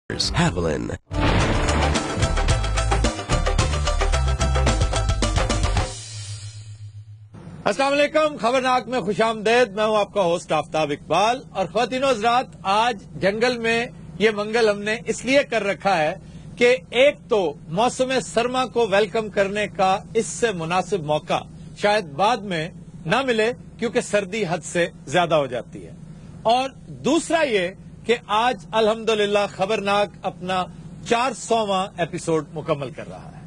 Haviland. अस्सलाम वालेकुम, खबरनाक में खुशामदेद। मैं हूं आपका होस्ट आफ्ताब इकबाल। और ख्वातीनो हज़रात, आज जंगल में ये मंगल हमने इसलिए कर रखा है कि एक तो मौसम सरमा को वेलकम करने का इससे मुनासिब मौका शायद बाद में न मिले, क्योंकि सर्दी हद से ज्यादा हो जाती है। और दूसरा ये कि आज अल्हम्दुलिल्लाह खबरनाक अपना 400वां एपिसोड मुकम्मल कर रहा है।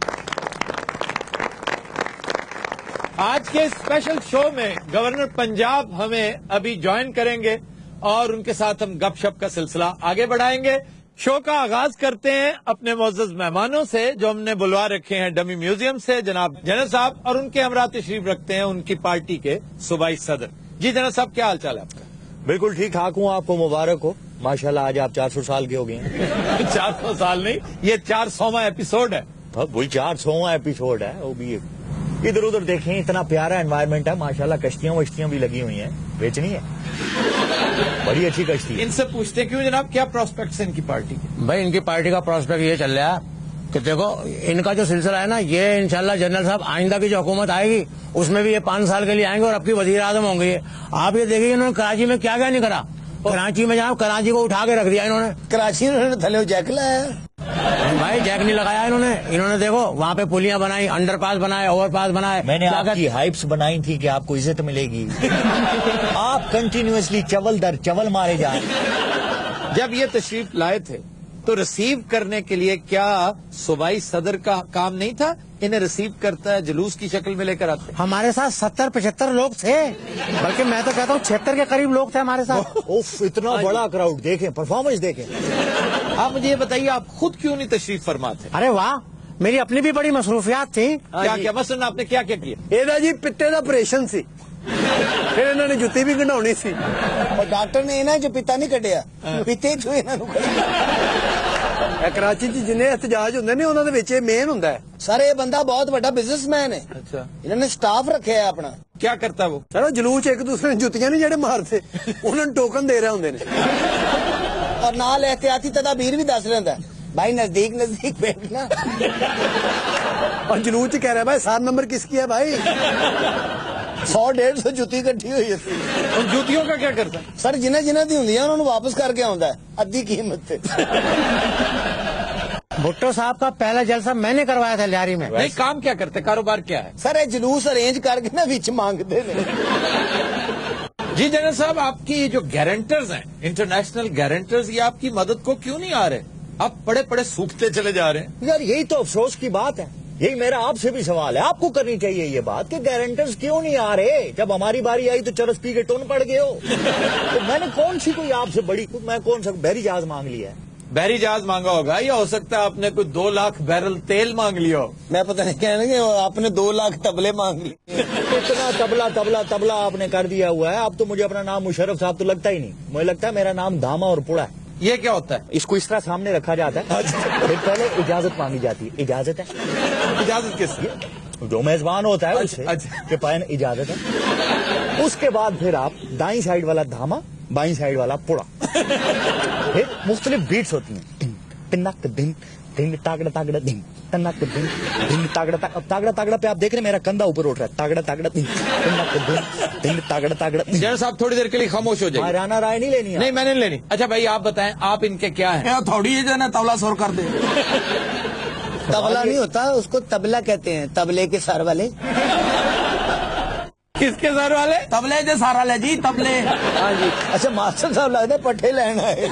आज के स्पेशल शो में गवर्नर पंजाब हमें अभी ज्वाइन करेंगे और उनके साथ हम गपशप का सिलसिला आगे बढ़ाएंगे। शो का आगाज करते हैं अपने मोअज़्ज़ज़ मेहमानों से जो हमने बुलवा रखे हैं डमी म्यूजियम से, जनाब जनरल साहब, और उनके हमरा तशरीफ रखते हैं उनकी पार्टी के सूबाई सदर। जी जनरल साहब, क्या हाल चाल है आपका? बिल्कुल ठीक ठाक हूँ, आपको मुबारक हो। माशाल्लाह आज आप 400 साल के हो गए हैं। 400 साल नहीं, ये 400वां एपिसोड है। वही 400वां एपिसोड है। वो भी इधर उधर देखें, इतना प्यारा एनवायरनमेंट है माशाल्लाह। कश्तियां वश्तियां भी लगी हुई हैं, बेचनी है, बड़ी अच्छी कश्ती है। इनसे पूछते क्यों जनाब, क्या प्रोस्पेक्ट्स हैं इनकी पार्टी के? भाई इनकी पार्टी का प्रोस्पेक्ट ये चल रहा है कि देखो इनका जो सिलसिला है ना, ये इंशाल्लाह जनरल साहब आइंदा की जो हुकूमत आएगी उसमें भी ये 5 साल के लिए आएंगे और अब की वजीर आजम होंगे। आप ये देखिए इन्होंने कराची में क्या क्या नहीं करा। कराची में जनाब कराची को उठा के रख दिया इन्होंने। कराची में थले जैक लाया भाई जैक नहीं लगाया इन्होंने देखो वहाँ पे पुलियां बनाई, अंडरपास बनाए, ओवरपास बनाए। मैंने आपकी हाइप्स बनाई थी कि आपको इज्जत मिलेगी। आप कंटिन्यूअसली चवल दर चवल मारे जा रहे। जब ये तशरीफ लाए थे तो रिसीव करने के लिए क्या सूबाई सदर का काम नहीं था? इन्हें रिसीव करता है, जुलूस की शक्ल में लेकर आते। हमारे साथ 70-75 लोग थे, बल्कि मैं तो कहता हूँ 76 के करीब लोग थे हमारे साथ। उफ, इतना बड़ा क्राउड, देखें परफॉर्मेंस देखें। आप मुझे ये बताइए, आप खुद क्यों नहीं तशरीफ फरमाते? अरे वाह, मेरी अपनी भी बड़ी मसरूफियात थी। क्या क्या मसलन आपने क्या क्या किया? ਇਹਦਾ ਜੀ ਪਿੱਤੇ ਦਾ ਆਪਰੇਸ਼ਨ ਸੀ, ਫਿਰ ਇਹਨਾਂ ਨੇ ਜੁੱਤੀ ਵੀ ਕਢਾਉਣੀ ਸੀ ਔਰ ਡਾਕਟਰ ਨੇ ਇਹਨਾਂ 'ਚ ਪਿੱਤਾ ਨਹੀਂ ਕੱਢਿਆ, ਪਿੱਤੇ 'ਚੋਂ ਇਹਨਾਂ ਨੂੰ ਕੱਢਿਆ। ਕਰਾਚੀ 'ਚ ਜਿੰਨੇ ਇhtਜਾਜ ਹੁੰਦੇ ਨੇ ਉਹਨਾਂ ਦੇ ਵਿੱਚ ਇਹ ਮੇਨ ਹੁੰਦਾ ਹੈ। ਸਰ ਇਹ ਬੰਦਾ ਬਹੁਤ ਵੱਡਾ ਬਿਜ਼ਨਸਮੈਨ ਹੈ। अच्छा, ਇਹਨਾਂ ਨੇ ਸਟਾਫ ਰੱਖਿਆ ਹੈ ਆਪਣਾ। क्या करता है वो? ਸਰ ਉਹ ਜਲੂਸ 'ਚ ਇੱਕ ਦੂਸਰੇ ਨੂੰ ਜੁੱਤੀਆਂ ਨਹੀਂ ਜਿਹੜੇ ਮਾਰਦੇ, ਉਹਨਾਂ ਨੂੰ ਟੋਕਨ ਦੇ ਰਹੇ ਹੁੰਦੇ ਨੇ ਔਰ ਨਾਲ ਇਹਤਿਆਤੀ ਤਦਾਬੀਰ ਵੀ ਦੱਸ ਲੈਂਦਾ भाई, नजदीक नजदीक बैठना। और जुलूस च कह रहा है भाई 7 नंबर किसकी है भाई? 100-150 जुत्ती इकट्ठी हुई है। उन जूतियों का क्या करता है? सर जिन्हें जिन्हें दी होंगी उन्होंने वापस करके आउंदा है अद्धी कीमत पे। भुट्टो साहब का पहला जलसा मैंने करवाया था लियारी में। नहीं, काम क्या करते, कारोबार क्या है? सर ये जुलूस अरेंज करके ना बीच मांगते ने। जी जनरल साहब, आपकी जो गारंटर्स हैं, इंटरनेशनल गारंटर्स, ये आपकी मदद को क्यों नहीं आ रहे? आप पड़े पड़े सूखते चले जा रहे हैं। यार यही तो अफसोस की बात है। यही मेरा आपसे भी सवाल है, आपको करनी चाहिए ये बात कि गारंटर्स क्यों नहीं आ रहे? जब हमारी बारी आई तो चरस पी के टोन पड़ गए हो। तो मैंने कौन सी कोई आपसे बड़ी, मैं कौन सा बहरी जहाज मांग लिया है? बहरी जहाज मांगा होगा, या हो सकता है आपने कोई 2 लाख बैरल तेल मांग लिया हो। मैं पता नहीं कहने के आपने 2 लाख तबले मांग लिए। इतना तबला तबला तबला आपने कर दिया हुआ है। अब तो मुझे अपना नाम मुशर्रफ साहब तो लगता ही नहीं, मुझे लगता है मेरा नाम धामा और पुड़ा है। ये क्या होता है? इसको इस तरह सामने रखा जाता है, फिर पहले इजाजत मांगी जाती है। इजाजत है? इजाजत किसकी? जो मेजबान होता है उससे अच्छा। कि पायन इजाजत है। उसके बाद फिर आप दाईं साइड वाला धामा, बाईं साइड वाला पुड़ा, फिर मुख्तलिफ बीट्स होती हैं। तिन्नक दिन दिन तागड़ा तागड़ा दिन, तन्नक दिन दिन तागड़ा तागड़ा तागड़ा पे आप देख रहे हैं मेरा कंधा ऊपर उठ रहा है। तागड़ा तागड़ा दिन, तिन्नक दिन दिन तागड़ा तागड़ा। जनरल साहब थोड़ी देर के लिए खामोश हो जाइए। राना राय नहीं लेनी है। नहीं, मैंने नहीं लेनी। अच्छा भाई, आप बताएं, आप इनके क्या हैं? थोड़ी है जो ना तबला सुर कर दे। तबला नहीं होता, उसको तबला कहते हैं, तबले के सर वाले। किसके सर वाले? तबले के सारा ले जी, तबले। हाँ जी। अच्छा मास्टर साहब लगता पट्ठे लेना है।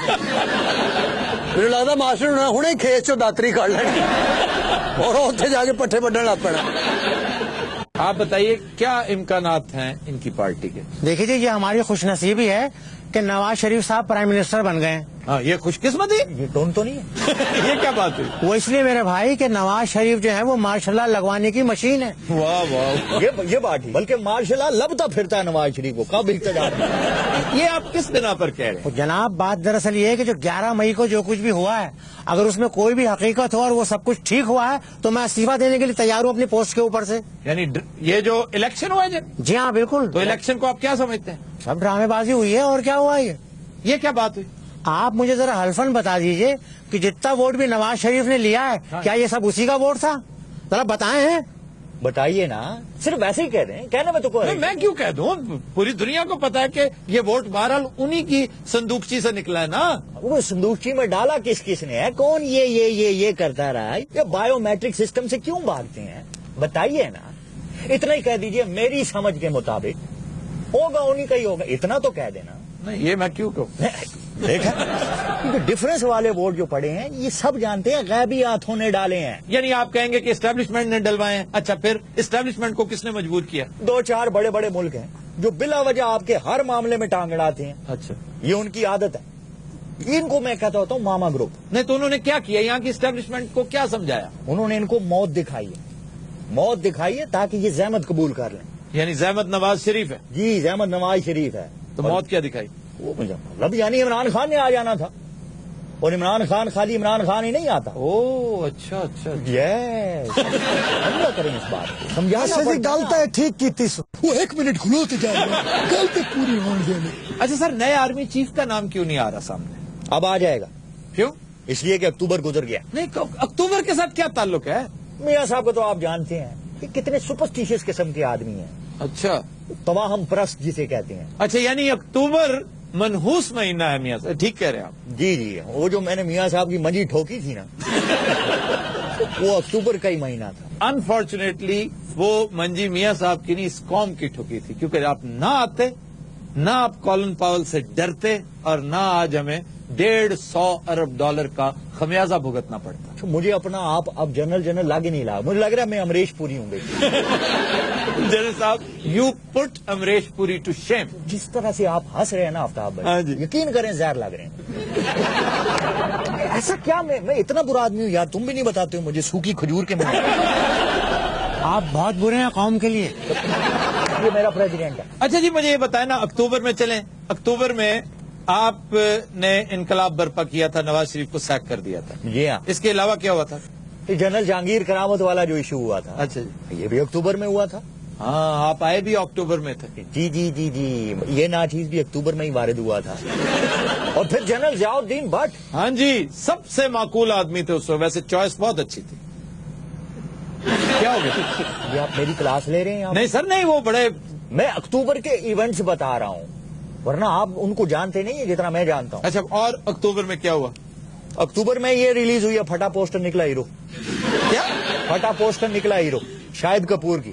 मेरे लगता मास्टर ने हुणे खेत चो दातरी काट लेनी और उत्थे जाके पट्ठे बड्ढन लग पैना। आप बताइए, क्या इम्कानात हैं इनकी पार्टी के? देखिए जी, ये हमारी खुशनसीबी है कि नवाज शरीफ साहब प्राइम मिनिस्टर बन गए। हाँ, ये खुशकिस्मती। ये टोन तो नहीं है। ये क्या बात हुई? वो इसलिए मेरे भाई कि नवाज शरीफ जो है वो मार्शल लगवाने की मशीन है। वाह वाह, ये बात ही, बल्कि मार्शल लबता फिरता है नवाज शरीफ को, कब इल्तजा। ये आप किस बिना पर कह रहे हैं? तो जनाब बात दरअसल ये है कि जो 11 मई को जो कुछ भी हुआ है, अगर उसमें कोई भी हकीकत हो और वो सब कुछ ठीक हुआ है तो मैं इस्तीफा देने के लिए तैयार हूँ अपनी पोस्ट के ऊपर से। यानी ये जो इलेक्शन हुआ है, जी हाँ बिल्कुल। तो इलेक्शन को आप क्या समझते हैं? सब ड्रामेबाजी हुई है और क्या हुआ ये? ये क्या बात हुई? आप मुझे जरा हल्फन बता दीजिए कि जितना वोट भी नवाज शरीफ ने लिया है, क्या ये सब उसी का वोट था? जरा बताएं हैं। बताइए ना, सिर्फ वैसे ही कह रहे हैं, कहने में तो कोई मैं क्यों कह दूं, पूरी दुनिया को पता है कि ये वोट बहरहाल उन्हीं की संदूकची से निकला है ना। वो संदूकची में डाला किस किसने है, कौन ये करता रहा है, ये बायोमेट्रिक सिस्टम से क्यों भागते हैं, बताइए ना। इतना ही कह दीजिए मेरी समझ के मुताबिक होगा उन्हीं का ही होगा, इतना तो कह देना। नहीं ये मैं क्यों कहूँ, देखा, क्योंकि डिफरेंस वाले वोट जो पड़े हैं ये सब जानते हैं गैबी हाथों ने डाले हैं। यानी आप कहेंगे कि एस्टेब्लिशमेंट ने डलवाए हैं। अच्छा, फिर एस्टेब्लिशमेंट को किसने मजबूर किया? 2-4 बड़े बड़े मुल्क हैं जो बिला वजह आपके हर मामले में टांग अड़ाते हैं। अच्छा, ये उनकी आदत है, इनको मैं कहता होता हूँ मामा ग्रुप। नहीं तो उन्होंने क्या किया, यहाँ की एस्टेब्लिशमेंट को क्या समझाया? उन्होंने इनको मौत दिखाई है ताकि ये जहमत कबूल कर लें। यानी जहमत नवाज शरीफ है, जी जहमत नवाज शरीफ है। तो मौत क्या दिखाई? वो मुझे मतलब यानी इमरान खान ने आ जाना था, और इमरान खान खाली इमरान खान ही नहीं आता। ओ अच्छा अच्छा, यस, हम करें इस बात को समझा। जी गलत है, ठीक की वो 1 मिनट खुलो तो जा गलती पूरी होने देने। अच्छा सर, नए आर्मी चीफ का नाम क्यों नहीं आ रहा सामने? अब आ जाएगा। क्यों? इसलिए कि अक्टूबर गुजर गया। नहीं, अक्टूबर के साथ क्या ताल्लुक है? मियाँ साहब को तो आप जानते हैं कि कितने सुपरस्टिशियस किस्म के आदमी हैं। अच्छा, तवाहम परस्त जिसे कहते हैं। अच्छा, यानी अक्टूबर मनहूस महीना है मियाँ साहब, ठीक कह रहे हैं आप। जी जी, वो जो मैंने मियाँ साहब की मंजी ठोकी थी ना वो अक्टूबर का ही महीना था। अनफॉर्चुनेटली वो मंजी मियाँ साहब की नहीं, इस कौम की ठोकी थी, क्योंकि आप ना आते, ना आप कॉलिन पावल से डरते, और ना आज हमें $150 अरब का खमियाजा भुगतना पड़ता। तो मुझे अपना आप अब जनरल लागे नहीं लगा, मुझे लग रहा है मैं अमरीश पुरी हूँ। जनरल साहब, you put Amrish Puri to shame. जिस तरह से आप हंस रहे हैं ना आफ्ताब हाँ भाई, जी। यकीन करें जहर लग रहे हैं। ऐसा क्या, मैं इतना बुरा आदमी हूँ यार, तुम भी नहीं बताते हो मुझे सूखी खजूर के मुंह। आप बहुत बुरे हैं कौम के लिए। ये मेरा प्रेसिडेंट है। अच्छा जी, मुझे ये बताए ना, अक्टूबर में चलें, अक्टूबर में आपने इनकलाब बर्पा किया था, नवाज शरीफ को सैक कर दिया था। जी हाँ, इसके अलावा क्या हुआ था? ये जनरल जहांगीर करामत वाला जो इशू हुआ था, अच्छा जी, ये भी अक्टूबर में हुआ था। हाँ, आप आए भी अक्टूबर में थे। जी जी जी जी, ये नाचीज भी अक्टूबर में ही वारिद हुआ था। और फिर जनरल जियाउद्दीन भट्ट, हाँ जी, सबसे माकूल आदमी थे उस वक्त, वैसे चॉइस बहुत अच्छी थी। क्या हो गया? ये आप मेरी क्लास ले रहे हैं आप? नहीं सर नहीं, वो बड़े, मैं अक्टूबर के इवेंट्स बता रहा हूँ, वरना आप उनको जानते नहीं है जितना मैं जानता हूँ। अच्छा, और अक्टूबर में क्या हुआ? अक्टूबर में ये रिलीज हुई है, फटा पोस्टर निकला हीरो। क्या? फटा पोस्टर निकला हीरो, शाहिद कपूर की।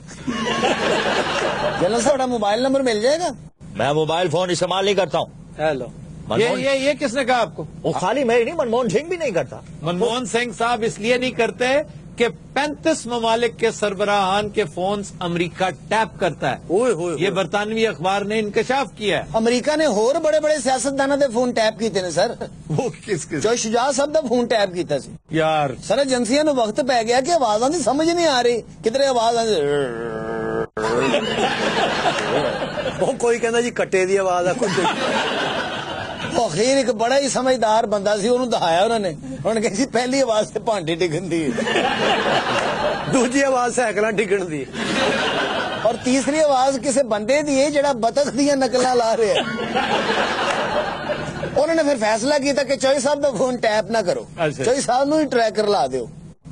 जनरल साहब मोबाइल नंबर मिल जाएगा? मैं मोबाइल फोन इस्तेमाल नहीं करता हूँ। हेलो, मनमोहन- ये किसने कहा आपको? वो खाली मैं नहीं, मनमोहन सिंह भी नहीं करता। मनमोहन सिंह साहब इसलिए नहीं करते कि 35 ममालिक के सरबराहान के फोन्स अमेरिका टैप करता है। ओए होए ये बरतानवी अखबार ने इंकशाफ किया है। अमेरिका ने होर बड़े बड़े सियासतदानों के फोन टैप किए ने सर। वो किस जो शुजा साहब का फोन टैप किया सी यार? सर, एजेंसियां ਨੂੰ वक्त पै गया कि आवाज़ां ਦੀ समझ नहीं आ रही, किधरे आवाज वो कोई कहना जी कट्टे दी आवाज है। अखीर एक बड़ा ही समझदार बंदा सी, ਉਹਨੂੰ ਦਿਖਾਇਆ ਉਹਨਾਂ ਨੇ, ਉਹਨੇ ਕਹੀ ਸੀ ਪਹਿਲੀ ਆਵਾਜ਼ ਤੇ ਭਾਂਡੇ ਡਿੱਗਣ ਦੀ ਹੈ, ਦੂਜੀ ਆਵਾਜ਼ ਸਾਈਕਲਾਂ ਡਿੱਗਣ ਦੀ ਹੈ, ਔਰ ਤੀਸਰੀ ਆਵਾਜ਼ ਕਿਸੇ ਬੰਦੇ ਦੀ ਹੈ ਜਿਹੜਾ ਬਤਖ ਦੀਆਂ ਨਕਲਾਂ ਲਾ ਰਿਹਾ ਹੈ। ਉਹਨਾਂ ਨੇ ਫਿਰ ਫੈਸਲਾ ਕੀਤਾ ਕਿ ਚੋਈ ਸਾਹਿਬ ਦਾ ਫੋਨ ਟੈਪ ਨਾ ਕਰੋ, ਅੱਛਾ। ਚੋਈ ਸਾਹਿਬ ਨੂੰ ਹੀ ਟਰੈਕਰ ਲਾ ਦਿਓ।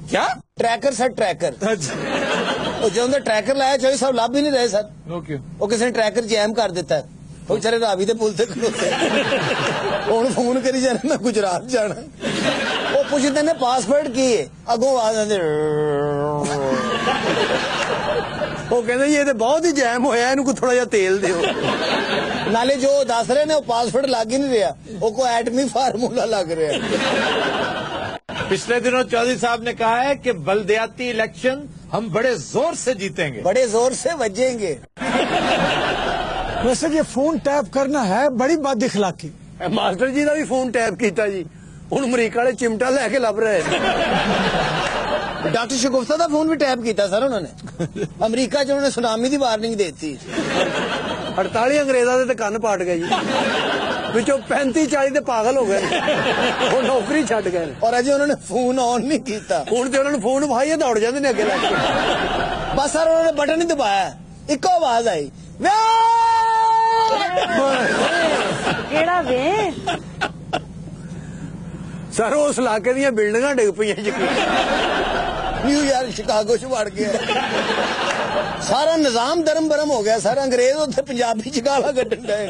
क्या? Tracker sir, tracker. अच्छा, ਉਹ ਜਦੋਂ ਟਰੈਕਰ ਲਾਇਆ ਚੋਈ ਸਾਹਿਬ ਲੱਭ ਹੀ ਨਹੀਂ ਰਹੇ ਸਰ, नो क्यों? ਉਹ ਕਿਸੇ ਨੇ ਟਰੈਕਰ ਜੈਮ ਕਰ ਦਿੱਤਾ, ਉਹ ਵਿਚਾਰੇ ਰਾਵੀ ਦੇ ਪੁਲ ਤੇ ਖਲੋਤੇ, ਹੁਣ ਫੋਨ ਕਰੀ ਜਾਣਾ ਮੈਂ ਗੁਜਰਾਤ ਜਾਣਾ, ਉਹ ਪੁੱਛਦੇ ਨੇ ਪਾਸਵਰਡ ਕੀ ਹੈ, ਅੱਗੋਂ ਆ ਜਾਂਦੇ ਉਹ ਕਹਿੰਦੇ ਜੀ ਇਹ ਤੇ ਬਹੁਤ ਹੀ ਜੈਮ ਹੋਇਆ, ਇਹਨੂੰ ਕੋਈ ਥੋੜਾ ਜਿਹਾ ਤੇਲ ਦਿਓ। ਨਾਲੇ ਜੋ ਦੱਸ ਰਹੇ ਨੇ ਉਹ ਪਾਸਵਰਡ ਲੱਗ ਹੀ ਨਹੀਂ ਰਿਹਾ, ਉਹ ਕੋਈ ਐਟਮੀ ਫਾਰਮੂਲਾ ਲੱਗ ਰਿਹਾ। पिछले दिनों चौधरी साहब ने कहा है कि बलदियाती इलेक्शन हम बड़े जोर से जीतेंगे। बड़े जोर से बजेंगे। वैसे ये फोन टैप करना है बड़ी बात दिखलाकी। ਮਾਸਟਰ ਜੀ ਦਾ ਵੀ ਫੋਨ ਟੈਪ ਕੀਤਾ ਜੀ, ਹੁਣ ਅਮਰੀਕਾ ਵਾਲੇ ਚਿਮਟਾ ਲੈ ਕੇ ਲੱਭ ਰਹੇ ਨੇ। ਡਾਕਟਰ ਸ਼ਗੁਫਤਾ ਦਾ ਫੋਨ ਵੀ ਟੈਪ ਕੀਤਾ ਸਰ ਉਹਨਾਂ ਨੇ, ਅਮਰੀਕਾ 'ਚ ਉਹਨਾਂ ਨੇ ਸੁਨਾਮੀ ਦੀ ਵਾਰਨਿੰਗ ਦੇ ਦਿੱਤੀ। 48 ਅੰਗਰੇਜ਼ਾਂ ਦੇ ਤੇ ਕੰਨ ਪਾਟ ਗਏ ਜੀ, ਵਿੱਚੋਂ 35-40 ਦੇ ਪਾਗਲ ਹੋ ਗਏ, ਉਹ ਨੌਕਰੀ ਛੱਡ ਗਏ, ਔਰ ਅਜੇ ਉਹਨਾਂ ਨੇ ਫੋਨ ਆਨ ਨਹੀਂ ਕੀਤਾ। ਹੁਣ ਤੇ ਉਹਨਾਂ ਨੂੰ ਫੋਨ ਭਾਈ ਦੌੜ ਜਾਂਦੇ ਨੇ ਅੱਗੇ ਲੱਗ ਕੇ, ਬਸ ਸਰ ਉਹਨਾਂ ਨੇ ਬਟਨ ਨਹੀਂ ਦਬਾਇਆ, ਇੱਕੋ ਆਵਾਜ਼ ਆਈ, ਕਿਹੜਾ ਵੇ سر اس علاقے دیا بلڈنگاں ڈگ پہ نیو یارک شکاگو چ وڑ گیا سارا نظام درم برم ہو گیا سر انگریز اتنے پنجابی چ گالا کڈن ڈے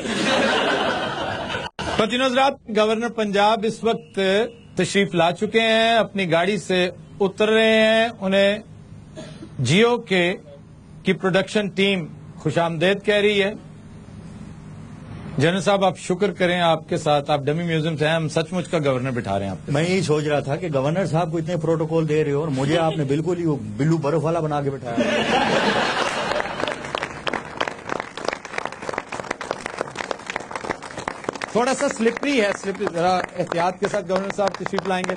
خواتین حضرات گورنر پنجاب اس وقت تشریف لا چکے ہیں اپنی گاڑی سے اتر رہے ہیں انہیں جیو کی پروڈکشن ٹیم خوش آمدید کہہ رہی ہے جنرل صاحب آپ شکر کریں آپ کے ساتھ آپ ڈمی میوزیم سے ہیں ہم سچ مچ کا گورنر بٹھا رہے ہیں آپ میں یہی سوچ رہا تھا کہ گورنر صاحب کو اتنے پروٹوکول دے رہے ہو اور مجھے آپ نے بالکل ہی وہ بلو برف والا بنا کے بٹھایا تھوڑا سا سلپری ہے ذرا احتیاط کے ساتھ گورنر صاحب تشریف لائیں گے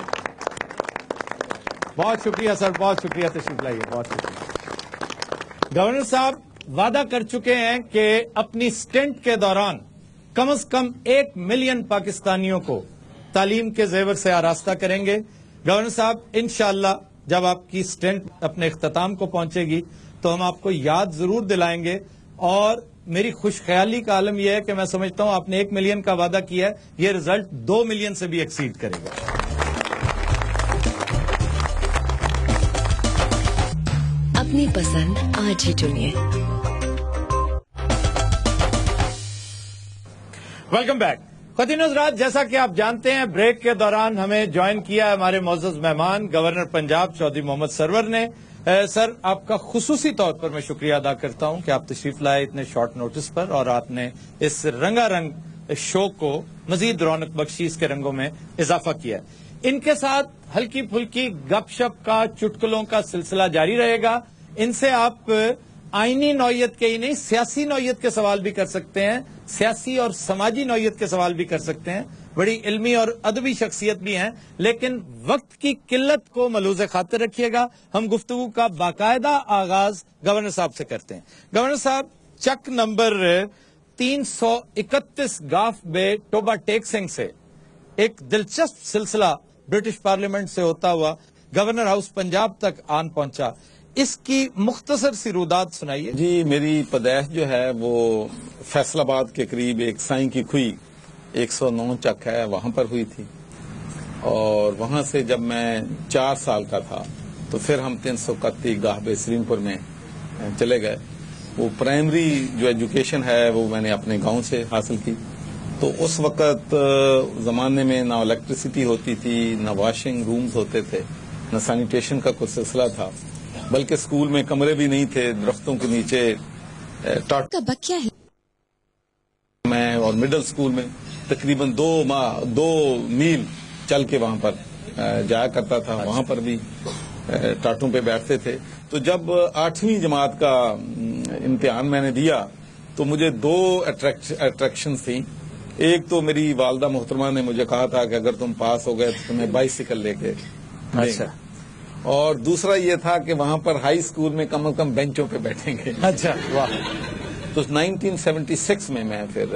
بہت شکریہ سر بہت شکریہ تشریف لائیے بہت شکریہ گورنر صاحب وعدہ کر چکے ہیں کہ اپنی سٹنٹ کے دوران کم از کم 1 ملین پاکستانیوں کو تعلیم کے زیور سے آراستہ کریں گے گورنر صاحب انشاءاللہ جب آپ کی سٹنٹ اپنے اختتام کو پہنچے گی تو ہم آپ کو یاد ضرور دلائیں گے اور میری خوش خیالی کا عالم یہ ہے کہ میں سمجھتا ہوں آپ نے 1 ملین کا وعدہ کیا ہے یہ رزلٹ 2 ملین سے بھی ایکسیڈ کرے گا اپنی پسند آج ہی چنیے ویلکم بیک خواتین حضرات جیسا کہ آپ جانتے ہیں بریک کے دوران ہمیں جوائن کیا ہمارے معزز مہمان گورنر پنجاب چودھری محمد سرور نے سر آپ کا خصوصی طور پر میں شکریہ ادا کرتا ہوں کہ آپ تشریف لائے اتنے شارٹ نوٹس پر اور آپ نے اس رنگا رنگ شو کو مزید رونق بخشی اس کے رنگوں میں اضافہ کیا ان کے ساتھ ہلکی پھلکی گپ شپ کا چٹکلوں کا سلسلہ جاری رہے گا ان سے آپ آئینی نوعیت کے ہی نہیں سیاسی نوعیت کے سوال بھی کر سکتے ہیں سیاسی اور سماجی نوعیت کے سوال بھی کر سکتے ہیں بڑی علمی اور ادبی شخصیت بھی ہیں لیکن وقت کی قلت کو ملحوظ خاطر رکھیے گا ہم گفتگو کا باقاعدہ آغاز گورنر صاحب سے کرتے ہیں گورنر صاحب چک نمبر 331 گاف بے ٹوبا ٹیکسنگ سے ایک دلچسپ سلسلہ برٹش پارلیمنٹ سے ہوتا ہوا گورنر ہاؤس پنجاب تک آن پہنچا اس کی مختصر سی رودات سنائیے جی میری پیدائش جو ہے وہ فیصل آباد کے قریب ایک سائیں کی کھوئی 109 چک ہے وہاں پر ہوئی تھی اور وہاں سے جب میں 4 سال کا تھا تو پھر ہم 331 گاہ بے سلیم پور میں چلے گئے وہ پرائمری جو ایجوکیشن ہے وہ میں نے اپنے گاؤں سے حاصل کی تو اس وقت زمانے میں نہ الیکٹریسٹی ہوتی تھی نہ واشنگ رومز ہوتے تھے نہ سینیٹیشن کا کوئی سلسلہ تھا بلکہ اسکول میں کمرے بھی نہیں تھے درختوں کے نیچے میں اور مڈل اسکول میں تقریباً 2 میل چل کے وہاں پر جایا کرتا تھا وہاں پر بھی ٹاٹوں پہ بیٹھتے تھے تو جب 8ویں جماعت کا امتحان میں نے دیا تو مجھے 2 اٹریکشنز تھیں ایک تو میری والدہ محترمہ نے مجھے کہا تھا کہ اگر تم پاس ہو گئے تو تمہیں بائیسیکل لے کے اچھا اور دوسرا یہ تھا کہ وہاں پر ہائی اسکول میں کم از کم بینچوں پہ بیٹھیں گے اچھا واہ تو 1976 میں پھر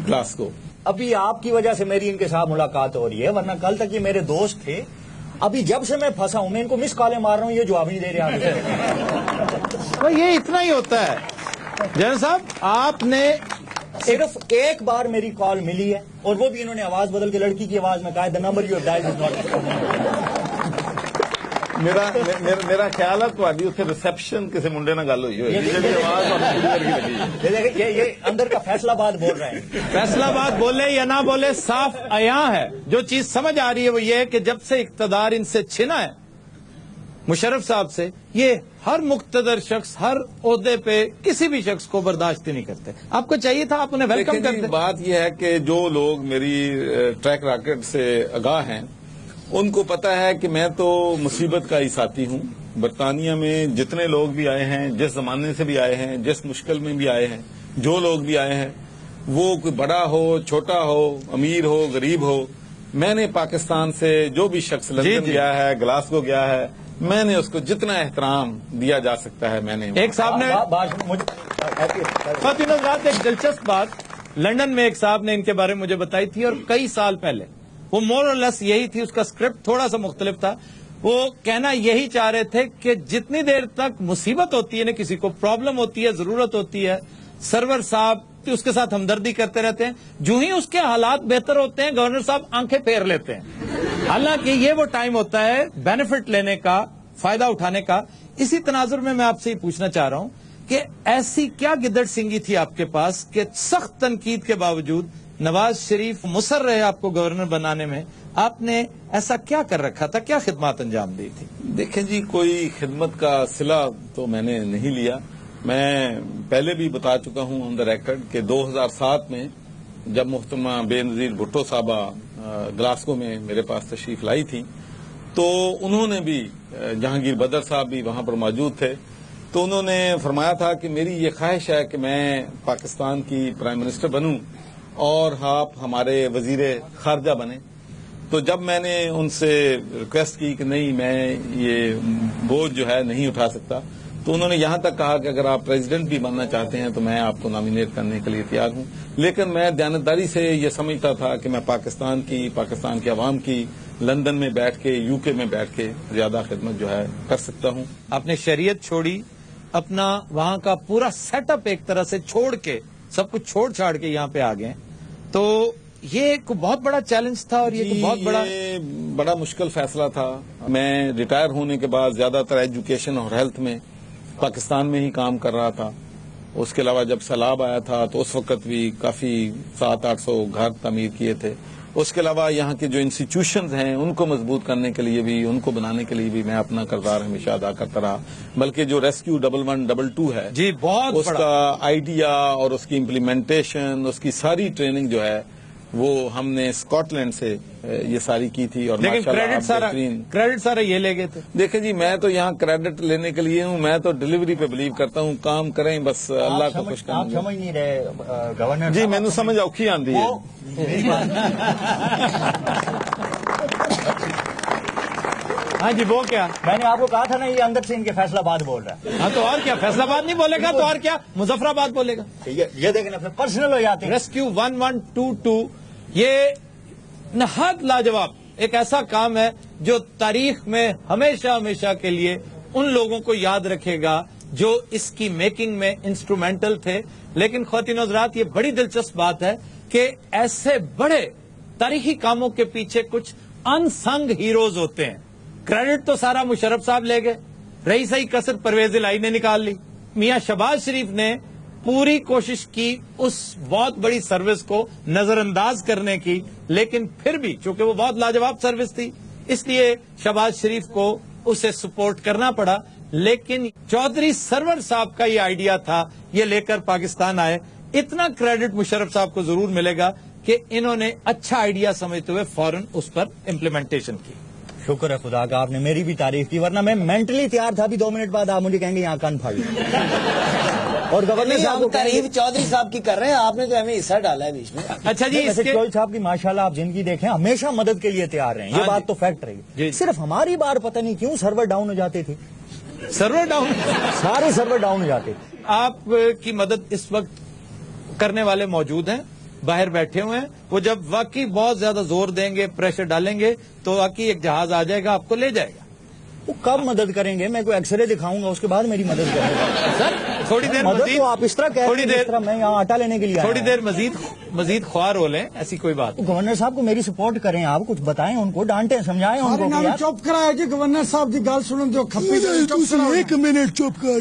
گلاسگو ابھی آپ کی وجہ سے میری ان کے ساتھ ملاقات ہو رہی ہے ورنہ کل تک یہ میرے دوست تھے ابھی جب سے میں پھنسا ہوں میں ان کو مس کالیں مار رہا ہوں یہ جواب نہیں دے رہے یہ اتنا ہی ہوتا ہے جنرل صاحب آپ نے صرف ایک بار میری کال ملی ہے اور وہ بھی انہوں نے آواز بدل کے لڑکی کی آواز میں کہا the number you dial is not میرا خیال ہے تو ابھی اتنے ریسپشن کسی منڈے نہ گل ہوئی یہ اندر کا فیصلہ آباد بول رہے ہیں فیصلہ آباد بولے یا نہ بولے صاف عیاں ہے جو چیز سمجھ آ رہی ہے وہ یہ ہے کہ جب سے اقتدار ان سے چھنا ہے مشرف صاحب سے یہ ہر مقتدر شخص ہر عہدے پہ کسی بھی شخص کو برداشت نہیں کرتے آپ کو چاہیے تھا آپ انہیں ویلکم کرتے بات یہ ہے کہ جو لوگ میری ٹریک ریکارڈ سے آگاہ ہیں ان کو پتا ہے کہ میں تو مصیبت کا ہی ساتھی ہوں برطانیہ میں جتنے لوگ بھی آئے ہیں جس زمانے سے بھی آئے ہیں جس مشکل میں بھی آئے ہیں جو لوگ بھی آئے ہیں وہ کوئی بڑا ہو چھوٹا ہو امیر ہو غریب ہو میں نے پاکستان سے جو بھی شخص لندن گیا ہے گلاسگو گیا ہے میں نے اس کو جتنا احترام دیا جا سکتا ہے میں نے ایک صاحب نے خواتین حضرات ایک دلچسپ بات لندن میں ایک صاحب نے ان کے بارے میں مجھے بتائی تھی اور کئی سال پہلے وہ مور اور لیس یہی تھی اس کا اسکرپٹ تھوڑا سا مختلف تھا وہ کہنا یہی چاہ رہے تھے کہ جتنی دیر تک مصیبت ہوتی ہے نا کسی کو پرابلم ہوتی ہے ضرورت ہوتی ہے سرور صاحب وقت اس کے ساتھ ہمدردی کرتے رہتے ہیں. جو ہی اس کے حالات بہتر ہوتے ہیں گورنر صاحب آنکھیں پھیر لیتے ہیں. حالانکہ یہ وہ ٹائم ہوتا ہے بینیفٹ لینے کا, فائدہ اٹھانے کا. اسی تناظر میں آپ سے یہ پوچھنا چاہ رہا ہوں کہ ایسی کیا گدڑ سنگی تھی آپ کے پاس کہ سخت تنقید کے باوجود نواز شریف مصر رہے آپ کو گورنر بنانے میں؟ آپ نے ایسا کیا کر رکھا تھا, کیا خدمات انجام دی تھی؟ دیکھیں جی, کوئی خدمت کا صلہ تو میں نے نہیں لیا. میں پہلے بھی بتا چکا ہوں آن دا ریکارڈ کہ 2007 میں جب محترمہ بے نظیر بھٹو صاحبہ گلاسگو میں میرے پاس تشریف لائی تھی تو انہوں نے بھی, جہانگیر بدر صاحب بھی وہاں پر موجود تھے, تو انہوں نے فرمایا تھا کہ میری یہ خواہش ہے کہ میں پاکستان کی پرائم منسٹر بنوں اور آپ ہمارے وزیر خارجہ بنیں. تو جب میں نے ان سے ریکویسٹ کی کہ نہیں میں یہ بوجھ جو ہے نہیں اٹھا سکتا, تو انہوں نے یہاں تک کہا کہ اگر آپ پریزیڈنٹ بھی بننا چاہتے ہیں تو میں آپ کو نامینیٹ کرنے کے لیے تیار ہوں. لیکن میں دیانتداری سے یہ سمجھتا تھا کہ میں پاکستان کی عوام کی لندن میں بیٹھ کے, یو کے میں بیٹھ کے زیادہ خدمت جو ہے کر سکتا ہوں. آپ نے شریعت چھوڑی, اپنا وہاں کا پورا سیٹ اپ ایک طرح سے چھوڑ کے, سب کچھ چھوڑ چھاڑ کے یہاں پہ آ گئے, تو یہ ایک بہت بڑا چیلنج تھا اور یہ بہت بڑا مشکل فیصلہ تھا. میں ریٹائر ہونے کے بعد زیادہ تر ایجوکیشن اور ہیلتھ میں پاکستان میں ہی کام کر رہا تھا. اس کے علاوہ جب سیلاب آیا تھا تو اس وقت بھی کافی 700-800 گھر تعمیر کیے تھے. اس کے علاوہ یہاں کے جو انسٹیٹیوشنز ہیں ان کو مضبوط کرنے کے لیے بھی, ان کو بنانے کے لیے بھی میں اپنا کردار ہمیشہ ادا کرتا رہا. بلکہ جو ریسکیو 1112 ہے جی بہت اس کا آئیڈیا اور اس کی امپلیمنٹیشن, اس کی ساری ٹریننگ جو ہے وہ ہم نے اسکاٹ لینڈ سے یہ ساری کی تھی. اور لیکن کریڈٹ سارا یہ لے گئے تھے. دیکھیں جی, میں تو یہاں کریڈٹ لینے کے لیے ہوں, میں تو ڈلیوری پہ بلیو کرتا ہوں. کام کریں بس اللہ کو خوش کریں. آپ سمجھ نہیں رہے گورنر جی, میں نے سمجھ اوکھی آندی ہے. ہاں جی, وہ کیا میں نے آپ کو کہا تھا نا, یہ اندر سے ان کے فیصلہ آباد بول رہا ہے. ہاں تو اور کیا, فیصلہ آباد نہیں بولے گا تو اور کیا مظفر آباد بولے گا. یہ دیکھیں نا, پرسنل ہو جاتے ہیں. ریسکیو 1122 یہ نہایت لاجواب ایک ایسا کام ہے جو تاریخ میں ہمیشہ کے لیے ان لوگوں کو یاد رکھے گا جو اس کی میکنگ میں انسٹرومنٹل تھے. لیکن خواتین و حضرات, یہ بڑی دلچسپ بات ہے کہ ایسے بڑے تاریخی کاموں کے پیچھے کچھ ان سنگ ہیروز ہوتے ہیں. کریڈٹ تو سارا مشرف صاحب لے گئے, رہی صحیح کسر پرویز الہی نے نکال لی. میاں شہباز شریف نے پوری کوشش کی اس بہت بڑی سروس کو نظر انداز کرنے کی, لیکن پھر بھی چونکہ وہ بہت لاجواب سروس تھی اس لیے شہباز شریف کو اسے سپورٹ کرنا پڑا. لیکن چودھری سرور صاحب کا یہ آئیڈیا تھا, یہ لے کر پاکستان آئے. اتنا کریڈٹ مشرف صاحب کو ضرور ملے گا کہ انہوں نے اچھا آئیڈیا سمجھتے ہوئے فوراً اس پر امپلیمنٹیشن کی. شکر ہے خدا کا, آپ نے میری بھی تعریف کی, ورنہ میں مینٹلی تیار تھا. ابھی 2 منٹ بعد آپ مجھے کہیں گے یہاں کان پھاڑ لیں. اور گورنر صاحب کو تعریف چودھری صاحب کی کر رہے ہیں, آپ نے تو ہمیں حصہ ڈالا ہے بیچ میں. اچھا جی, چودھری صاحب کی ماشاءاللہ آپ زندگی دیکھیں, ہمیشہ مدد کے لیے تیار رہے. یہ بات تو فیکٹ رہی. صرف ہماری بار پتہ نہیں کیوں سرور ڈاؤن ہو جاتے تھے. سرور ڈاؤن, سارے سرور ڈاؤن ہو جاتے تھے. آپ کی مدد اس وقت کرنے والے موجود ہیں, باہر بیٹھے ہوئے ہیں. وہ جب واقعی بہت زیادہ زور دیں گے, پریشر ڈالیں گے تو واقعی ایک جہاز آ جائے گا, آپ کو لے جائے گا. وہ کب مدد کریں گے؟ میں کوئی ایکس رے دکھاؤں گا اس کے بعد میری مدد کریں گے. سر تھوڑی دیر مدد مزید, تو آپ اس طرح کہہ رہے ہیں جس طرح میں یہاں آٹا لینے کے لیے تھوڑی دیر مزید خوار ہو لیں, ایسی کوئی بات. گورنر صاحب کو میری سپورٹ کریں, آپ کچھ بتائیں ان کو, ڈانٹیں سمجھائیں ان کو. چپ کرایا جی گورنر صاحب کی گل سنن دو. ایک منٹ چپ کر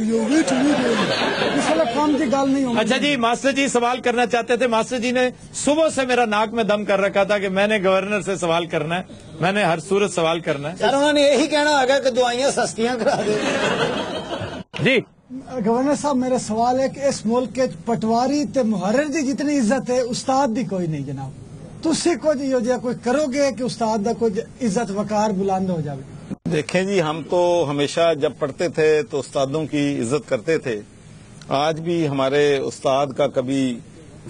کام کی گل نہیں. اچھا جی, ماسٹر جی سوال کرنا چاہتے تھے. ماسٹر جی نے صبح سے میرا ناک میں دم کر رکھا تھا کہ میں نے گورنر سے سوال کرنا ہے, میں نے ہر صورت سوال کرنا ہے. انہوں نے یہی کہنا ہوگا کہ دعائیاں سستیاں کرا دیں. جی گورنر صاحب, میرا سوال ہے کہ اس ملک کے پٹواری تے محرر دی جتنی عزت ہے استاد دی کوئی نہیں جناب. تسی کچھ یہ جا کوئی کرو گے کہ استاد دا کچھ عزت وقار بلند ہو جائے؟ دیکھیں جی, ہم تو ہمیشہ جب پڑھتے تھے تو استادوں کی عزت کرتے تھے. آج بھی ہمارے استاد کا کبھی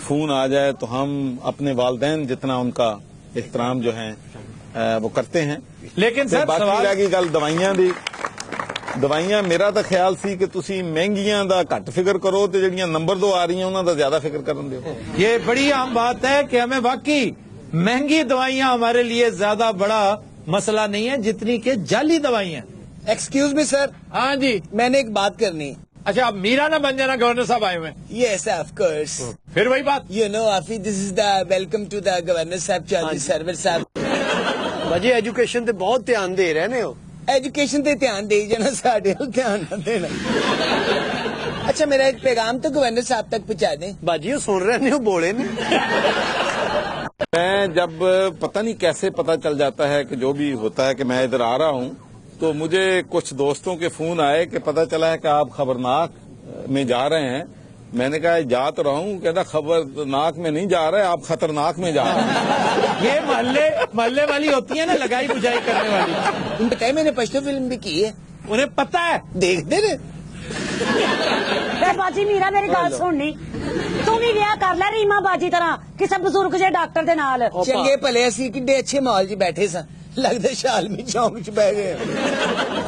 فون آ جائے تو ہم اپنے والدین جتنا ان کا احترام جو ہے وہ کرتے ہیں. لیکن سر باقی رہ گئی گل دوائیاں میرا تو خیال سی کہ تسی مہنگیاں دا گھٹ فکر کرو تے جڑیاں نمبر 2 آ رہی ہیں انہاں دا زیادہ فکر کرن دیو. یہ بڑی عام بات ہے کہ ہمیں واقعی مہنگی دوائیاں ہمارے لیے زیادہ بڑا مسئلہ نہیں ہے جتنی کہ جعلی دوائیاں. ایکسکیوز می سر. ہاں جی, میں نے ایک بات کرنی. अच्छा आप मीरा ना बन जाना, गवर्नर साहब आए हुए हैं। Yes, of course. फिर वही बात। You know, Afi, this is the welcome to the Governor Sahib, Chaudhry Sarwar Sahib. ਬਾਜੀ ਐਜੂਕੇਸ਼ਨ ਤੇ ਬਹੁਤ ਧਿਆਨ ਦੇ ਰਹੇ ਨੇ ਹੋ। ਐਜੂਕੇਸ਼ਨ ਤੇ ਧਿਆਨ ਦੇਈ ਜਾਣਾ, ਸਾਡੇ ਨੂੰ ਧਿਆਨ ਨਾ ਦੇਣਾ। अच्छा मेरा एक पैगाम तो गवर्नर साहब तक पहुंचा दें। ਬਾਜੀ ਉਹ ਸੁਣ ਰਹੇ ਨੇ, ਉਹ ਬੋਲੇ ਨੇ। मैं जब पता नहीं कैसे पता चल जाता है कि जो भी होता है कि मैं इधर आ रहा हूँ, तो मुझे कुछ दोस्तों के फोन आए कि पता चला है कि आप खबरनाक में जा रहे हैं। मैंने कहा जा तो रहा हूँ, कहता खबरनाक में नहीं जा रहे, आप खतरनाक में जा रहे हैं। ये मोहल्ले वाली होती है ना, लगाई बुझाई करने वाली। तुम बताए मैंने पश्तो फिल्म भी की है, उन्हें पता है। देखते रहे। ਬਾਜੀ ਮੀਰਾ ਮੇਰੀ ਗੱਲ ਸੁਣਨੀ, ਤੂੰ ਵੀ ਵਿਆਹ ਕਰ ਲੈ ਰੀਮਾ ਬਾਜੀ ਤਰ੍ਹਾਂ ਕਿਸੇ ਬਜ਼ੁਰਗ ਜਿਹੇ ਡਾਕਟਰ ਦੇ ਨਾਲ। ਚੰਗੇ ਭਲੇ ਅਸੀਂ ਕਿੱਡੇ ਅੱਛੇ ਮਾਹੌਲ 'ਚ ਬੈਠੇ ਸਾਂ, ਲੱਗਦਾ ਸ਼ਾਲਮੀ ਚੌਂਕ 'ਚ ਬਹਿ ਗਏ।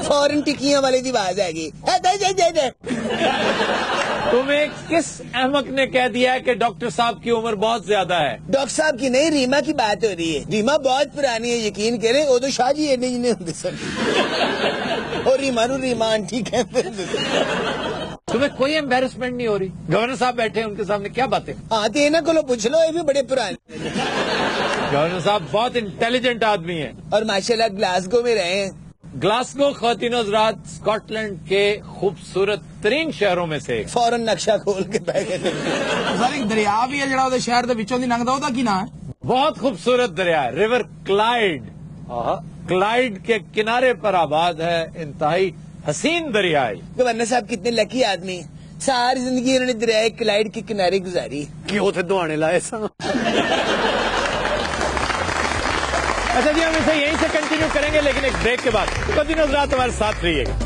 ਫੌਰਨ ਟਿੱਕੀਆਂ ਵਾਲੇ ਦੀ ਆਵਾਜ਼ ਆ ਗਈ, ਦੇ तुम्हें किस अहमक ने कह दिया है कि डॉक्टर साहब की उम्र बहुत ज्यादा है? डॉक्टर साहब की नहीं, रीमा की बात हो रही है। रीमा बहुत पुरानी है, यकीन करे, उदो शाह जी एने जिन्हें होंगे सन। और रीमा नू रीमा आंटी कहते हैं। तुम्हें कोई एम्बेरसमेंट नहीं हो रही? गवर्नर साहब बैठे हैं, उनके सामने क्या बातें? हाँ तो इन्हें को पूछ लो, ये भी बड़े पुराने। गवर्नर साहब बहुत इंटेलिजेंट आदमी हैं और माशाल्लाह ग्लासगो में रहे हैं। ग्लासगो ख्वातीनो हज़रात स्कॉटलैंड के खूबसूरत तरीन शहरों में से एक। फौरन नक्शा खोल के बह गए। ਸਰ ਇੱਕ ਦਰਿਆ ਵੀ ਹੈ ਜਿਹੜਾ ਉਹਦੇ ਸ਼ਹਿਰ ਦੇ ਵਿੱਚੋਂ ਦੀ ਲੰਘਦਾ, ਉਹਦਾ ਕੀ ਨਾਂ ਹੈ? बहुत खूबसूरत दरिया है, रिवर क्लाइड। क्लाइड के किनारे पर आबाद है इंतहाई हसीन दरिया है। गवर्नर साहब कितने लकी आदमी हैं, सारी जिंदगी इन्होंने दरिया क्लाइड के किनारे गुजारी। ਕਿ ਉੱਥੇ ਦੁਆਣੇ ਲਾਏ ਸਨ। अच्छा जी, हम इसे यहीं से कंटिन्यू करेंगे, लेकिन एक ब्रेक के बाद। ख्वातीनो हज़रात हमारे साथ रहिएगा।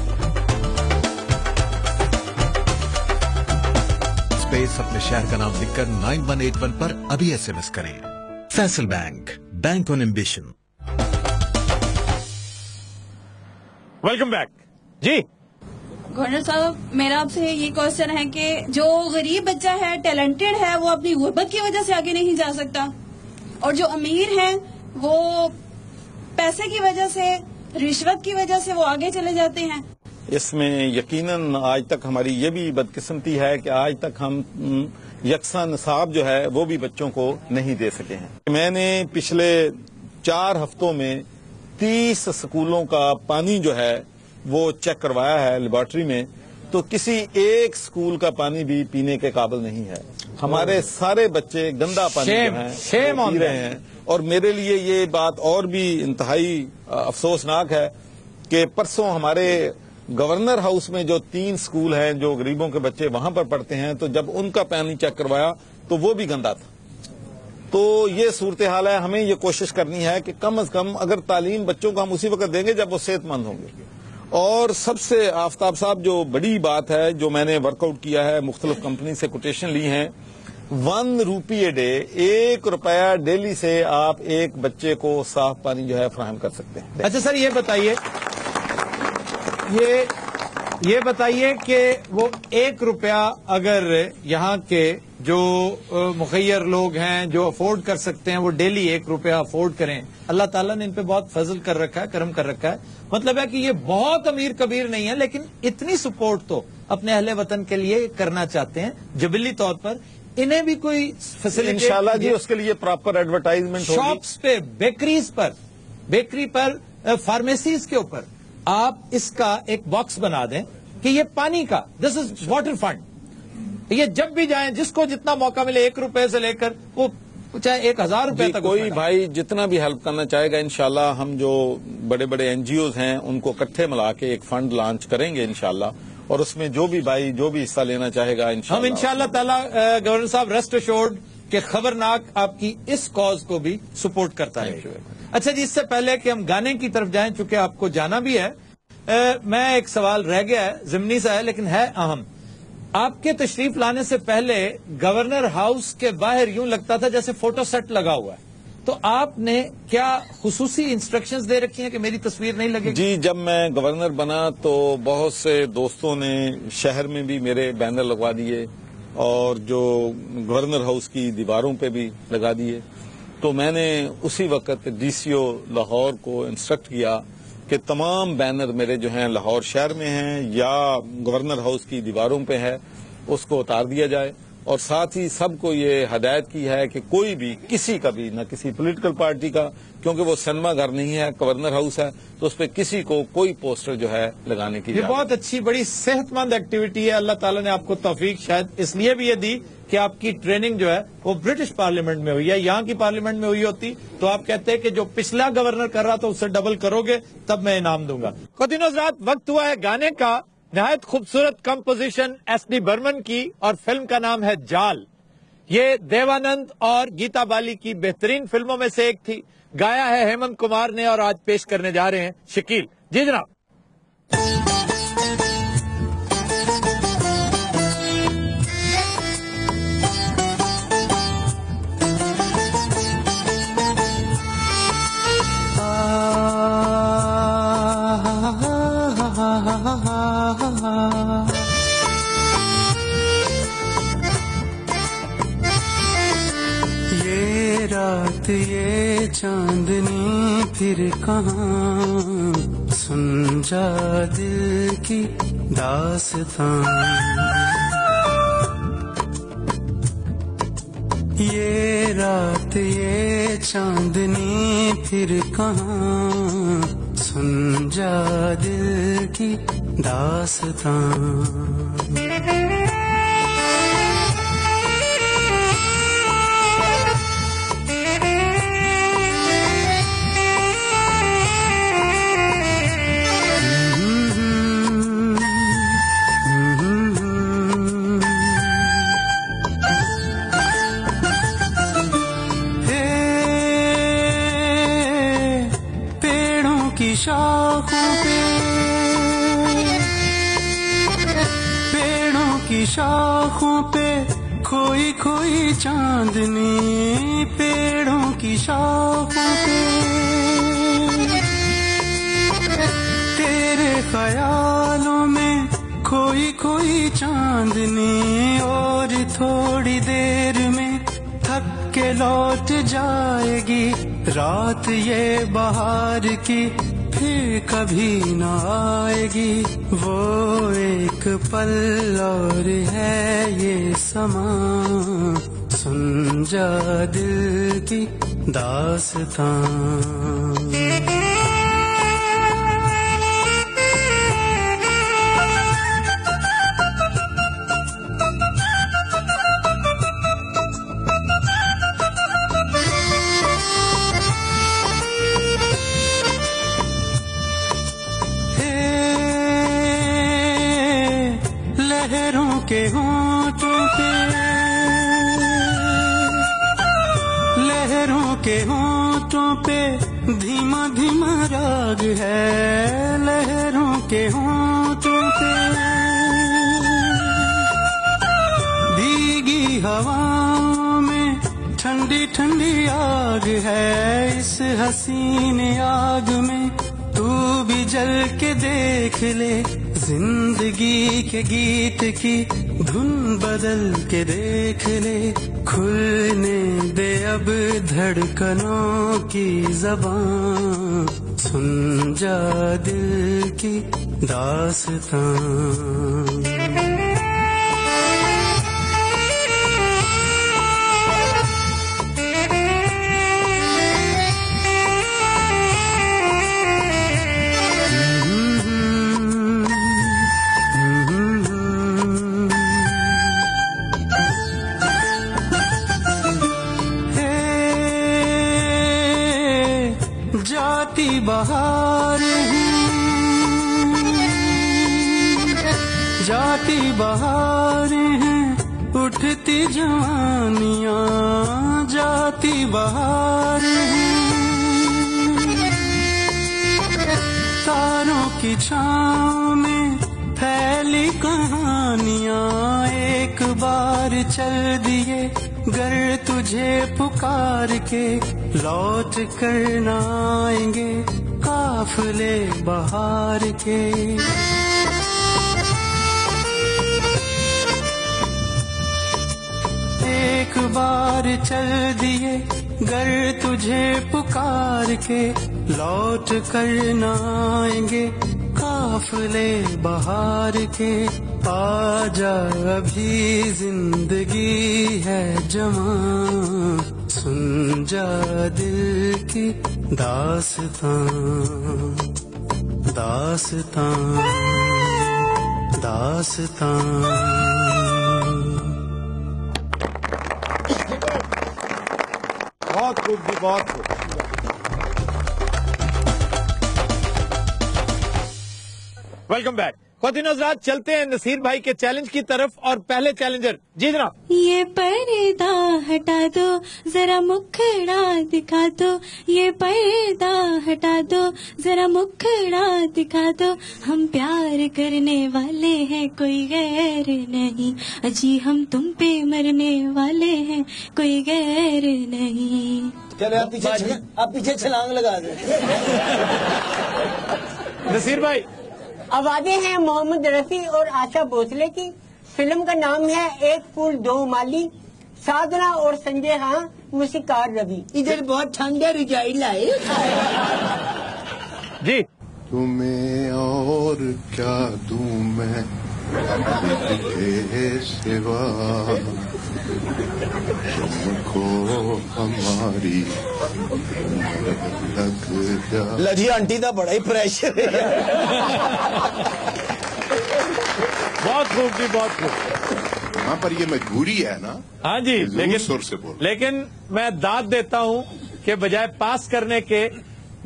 स्पेस अपने शहर का नाम लिखकर 9181 पर अभी SMS करें। Faisal bank, bank on ambition. Welcome back जी। गवर्नर साहब, मेरा आपसे ये क्वेश्चन है कि जो गरीब बच्चा है, टैलेंटेड है, वो अपनी गुर्बत की वजह से आगे नहीं जा सकता, और जो अमीर है वो पैसे की वजह से, रिश्वत की वजह से वो आगे चले जाते हैं। इसमें यकीनन आज तक हमारी ये भी बदकिस्मती है कि आज तक हम यकसा निसाब जो है वो भी बच्चों को नहीं दे सके हैं। मैंने पिछले 4 हफ्तों में 30 स्कूलों का पानी जो है वो चेक करवाया है लेबोरेटरी में, तो किसी एक स्कूल का पानी भी पीने के काबिल नहीं है। हमारे सारे बच्चे गंदा पानी जो है वो पी रहे हैं। और मेरे लिए ये बात और भी इंतहाई अफसोसनाक है कि परसों हमारे गवर्नर हाउस में जो 3 स्कूल हैं जो गरीबों के बच्चे वहां पर पढ़ते हैं, तो जब उनका पानी चेक करवाया तो वो भी गंदा था। तो ये सूरत हाल है। हमें ये कोशिश करनी है कि कम से कम अगर तालीम बच्चों को हम उसी वक्त देंगे जब वो सेहतमंद होंगे। और सबसे आफ्ताब साहब जो बड़ी बात है जो मैंने वर्कआउट किया है, मुख्तलिफ कंपनी से कोटेशन ली है, 1 रुपी ए डे, 1 रुपया डेली से आप एक बच्चे को साफ पानी जो है फराहम कर सकते हैं। अच्छा सर, ये बताइए कि वो 1 रुपया अगर यहाँ के जो मुखैर लोग हैं जो अफोर्ड कर सकते हैं वो डेली 1 रुपया अफोर्ड करें। अल्लाह ताला ने इन पे बहुत फजल कर रखा है, करम कर रखा है। मतलब है कि ये बहुत अमीर कबीर नहीं है, लेकिन इतनी सपोर्ट तो अपने अहले वतन के लिए करना चाहते हैं जबली तौर पर। इन्हें भी कोई फैसिलिटी इंशाल्लाह जी उसके लिए प्रॉपर एडवर्टाइजमेंट होगी। शॉप्स पे, बेकरी पर, फार्मेसीज के ऊपर आप इसका एक बॉक्स बना दें कि ये पानी का, दिस इज वाटर फंड। ये जब भी जाएं, जिसको जितना मौका मिले, 1 रुपए से लेकर वो चाहे 1000 रुपए तक, कोई भाई जितना भी हेल्प करना चाहेगा, इंशाल्लाह हम जो बड़े बड़े एनजीओज हैं उनको इकट्ठे मिला के एक फंड लॉन्च करेंगे इंशाल्लाह। और उसमें जो भी भाई जो भी हिस्सा लेना चाहेगा हम इंशाल्लाह ताला गवर्नर साहब रेस्ट एश्योर्ड कि खबरनाक आपकी इस कॉज को भी सपोर्ट करता है। अच्छा जी, इससे पहले कि हम गाने की तरफ जाएं, चूंकि आपको जाना भी है, मैं एक सवाल रह गया है, जिमनी सा है लेकिन है अहम। आपके तशरीफ लाने से पहले गवर्नर हाउस के बाहर यूं लगता था जैसे फोटो सेट लगा हुआ है, तो आपने क्या खुसूसी इंस्ट्रक्शंस दे रखी हैं कि मेरी तस्वीर नहीं लगेगी? जी, जब मैं गवर्नर बना तो बहुत से दोस्तों ने शहर में भी मेरे बैनर लगवा दिए और जो गवर्नर हाउस की दीवारों पे भी लगा दिए। तो मैंने उसी वक्त डीसीओ लाहौर को इंस्ट्रक्ट किया کہ تمام بینر میرے جو ہیں لاہور شہر میں ہیں یا گورنر ہاؤس کی دیواروں پہ ہے اس کو اتار دیا جائے، اور ساتھ ہی سب کو یہ ہدایت کی ہے کہ کوئی بھی کسی کا بھی نہ کسی پولیٹیکل پارٹی کا، کیونکہ وہ سنیما گھر نہیں ہے، گورنر ہاؤس ہے، تو اس پہ کسی کو کوئی پوسٹر جو ہے لگانے کی یہ بہت اچھی بڑی صحت مند ایکٹیویٹی ہے. اللہ تعالیٰ نے آپ کو توفیق شاید اس لیے بھی یہ دی کہ آپ کی ٹریننگ جو ہے وہ برٹش پارلیمنٹ میں ہوئی ہے. یہاں کی پارلیمنٹ میں ہوئی ہوتی تو آپ کہتے ہیں کہ جو پچھلا گورنر کر رہا تھا اس سے ڈبل کرو گے تب میں انعام دوں گا. خواتین و حضرات، وقت ہوا ہے گانے کا. نہایت خوبصورت کمپوزیشن ایس ڈی برمن کی، اور فلم کا نام ہے جال. یہ دیوانند اور گیتا بالی کی بہترین فلموں میں سے ایک تھی. گایا ہے ہیمنت کمار نے، اور آج پیش کرنے جا رہے ہیں شکیل. جی جناب. یہ رات یہ چاندنی پھر کہاں، سن جا دل کی داستان. یہ رات یہ چاندنی پھر کہاں، سن جا دل کی داستان. پیڑوں کی شاخوں پہ کھوئی کھوئی چاندنی، پیڑوں کی شاخوں پہ تیرے خیالوں میں کھوئی کھوئی چاندنی. اور تھوڑی دیر میں تھک کے لوٹ جائے گی رات یہ بہار کی، پھر کبھی نہ آئے گی. وہ ایک پل اور ہے یہ سما، سن جا دل کی داستان. لہروں کے ہونٹوں پہ، لہروں کے ہونٹوں پہ دھیما دھیما راگ ہے. لہروں کے ہونٹوں پہ بھیگی ہواؤں میں ٹھنڈی ٹھنڈی آگ ہے. اس حسین آگ میں تو بھی جل کے دیکھ لے، زندگی کے گیت کی دھن بدل کے دیکھ لے. کھلنے دے اب دھڑکنوں کی زبان، سن جا دل کی داستان. جاتی بہار جاتی بہار ہیں، اٹھتی جوانیاں جاتی بہار ہیں. تاروں کی چھاؤں میں پھیلی کہانیاں، ایک بار چل دیے گر تجھے پکار کے، لوٹ کر نہ آئیں گے قافلے بہار کے. ایک بار چل دیے گر تجھے پکار کے، लौट कर न आएंगे काफिले बहार के, आजा अभी जिंदगी है जवां, सुन जा दिल की दास्तां, दास्तां, दास्तां। बहुत खूब जी, बहुत खूब। Welcome back. ख्वातीनो हज़रात, चलते हैं नसीर भाई के चैलेंज की तरफ और पहले चैलेंजर जी जनाब। ये पर्दा हटा दो, जरा मुखड़ा दिखा दो, ये पर्दा हटा दो, जरा मुखड़ा दिखा दो, हम प्यार करने वाले हैं कोई गैर नहीं, अजी हम तुम पे मरने वाले हैं कोई गैर नहीं। चलो आप पीछे छलांग लगा दो। नसीर भाई, आवाजें हैं मोहम्मद रफी और आशा भोसले की। फिल्म का नाम है एक फूल दो माली, साधना और संजय हाँ, मूसीकार रवि। इधर बहुत ठंड है, रजाई लाए जी। तुम्हें और क्या दूं मैं तेरे सिवा, तुमको हमारी लग जा। लजी आंटी का बड़ा ही प्रेशर है। बहुत खूब जी, बहुत खूब। यहाँ पर ये मजबूरी है ना। हाँ जी, लेकिन सुर से बोल। लेकिन मैं दाद देता हूँ कि बजाय पास करने के,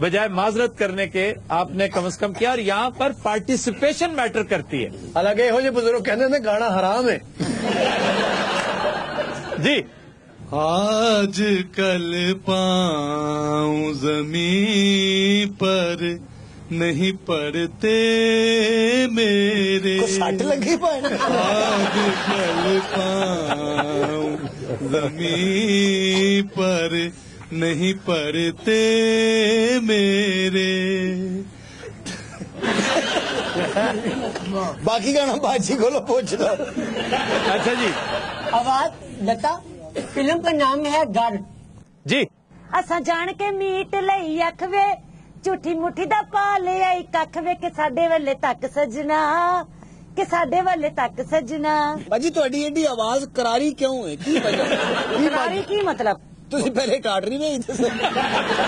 बजाय माजरत करने के, आपने कम से कम किया, और यहाँ पर पार्टिसिपेशन मैटर करती है। हालांकि हो बुजुर्ग कहते हैं गाना हराम है जी। आज कल पाँव ज़मीं पर नहीं पड़ते मेरे, सट लगी पाए। आज कल पाँव ज़मीं पर नहीं पड़ते मेरे। बाकी गाना बाजी को लो, पूछ लो। अच्छा जी। आवाज लता। फिल्म का नाम है घर जी। असा जान के मीट लई अख वे, झूठी मुठी दा पा ले आई कख वे, कि साडे वाले तक सजना, कि साडे वाले तक सजना। बाजी ਤੁਹਾਡੀ ਏਡੀ ਆਵਾਜ਼ करारी क्यों है? की वजह? करारी की मतलब? ਤੁਸੀਂ ਪਹਿਲੇ ਕਾਟਰੀ ਨਹੀਂ ਦੱਸੋ।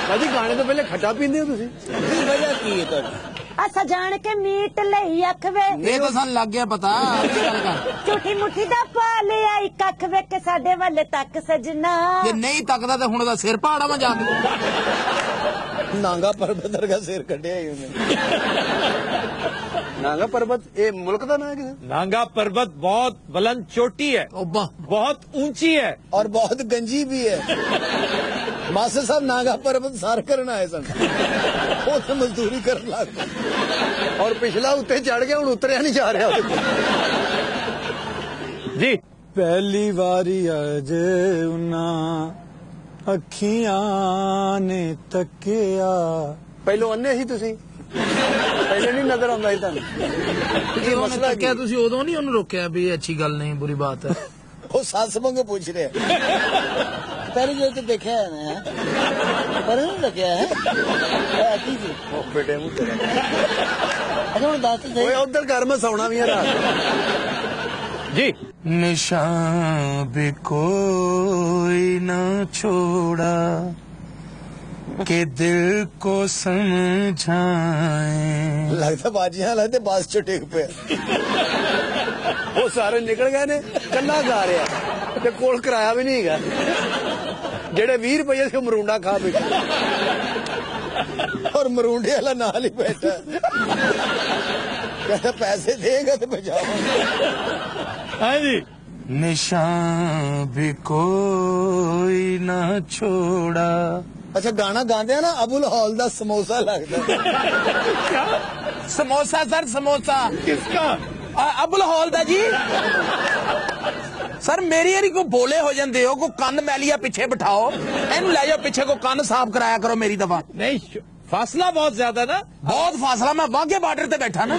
ਬਾਜੀ ਗਾਣੇ ਤੋਂ ਪਹਿਲੇ ਖੱਟਾ ਪੀਂਦੇ ਹੋ ਤੁਸੀਂ? ਕੀ ਵਜ੍ਹਾ ਕੀ ਹੈ ਤੁਹਾਡੀ? असा जान के मीट लई अख वे, ये तो सन लग गया पता। झूठी मुठी दा पा ले आई कख वे, कि साडे वाले तक सजना। जे नहीं तकदा ते हुण दा सिर पहाड़ा में जाके नांगा पर्वत का सिर कटिया ही उन्हें। नांगा पर्वत ये मुल्क का नाम है। नांगा पर्वत बहुत बुलंद चोटी है, बहुत ऊंची है और बहुत गंजी भी है। मास्टर साहब नांगा पर्वत सार करना आए सन, वो मजदूरी कर लग गए और पिछला उत्ते चढ़ गया, हूं उतरिया नहीं जा रहा जी। पहली बारी अज उना अखियां ने तकिया। पहलो अन्ने ही तुसी, पहले नहीं नजर आंदा ही तुहानू। ये मसला क्या तुसी उदों नहीं उन्हें रोकया भी अच्छी गल नहीं, बुरी बात है? वो सस मंगे पूछ रहे पहले जो तो देखा है ना, पर नहीं लगे है बेटे मुझे। अच्छा मैं दस दे उधर घर में सोना भी है रात जी। निशान भी कोई ना छोड़ा के दिल को समझाए। लगता बाजियां लगते बस चो टिक पे वो सारे निकल गए ने, कला गा रहा ते कोल किराया भी नहीं है, जेड़े 20 रुपये से मरूंडा खा बैठे और मरूंडे वाला नाल ही बैठा कहता पैसे देगा तो बचाओ। हाँ जी। निशान भी कोई ना छोड़ा। अच्छा गाना गाते हैं ना, अबुल हॉल दा समोसा लगता क्या समोसा सर? समोसा किसका? अबुल हॉल दा जी। सर मेरी यारी को बोले हो जाते हो, को कंन मैलिया पीछे बिठाओ, इन ले जाओ पीछे, को कंन साफ कराया करो मेरी दफा। नहीं, फासला बहुत ज्यादा ना, बहुत फासला। मैं वाघे बॉर्डर पे बैठा ना।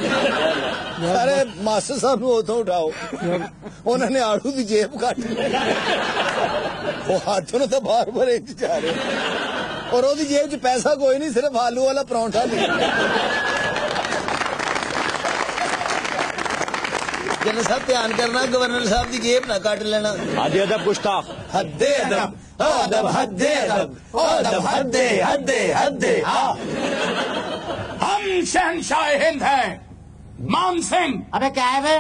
अरे मास्टर साहब नु उठो उठाओ, उन्होंने आड़ू की जेब काट वो हाथों ने तो बार बार जा रहे। और ओदी जेब च पैसा कोई नहीं, सिर्फ आलू वाला परांठा नहीं। जनरल साहब ध्यान करना, गवर्नर साहब की जेब ना काट लेना। हद अदब गुस्ताख। हद्दे अदब, अदब हद्दे अदब, अदब हद्दे हद्दे हद्दे। हम शहंशाह हिंद हैं, मान सिंह। अबे क्या है वे?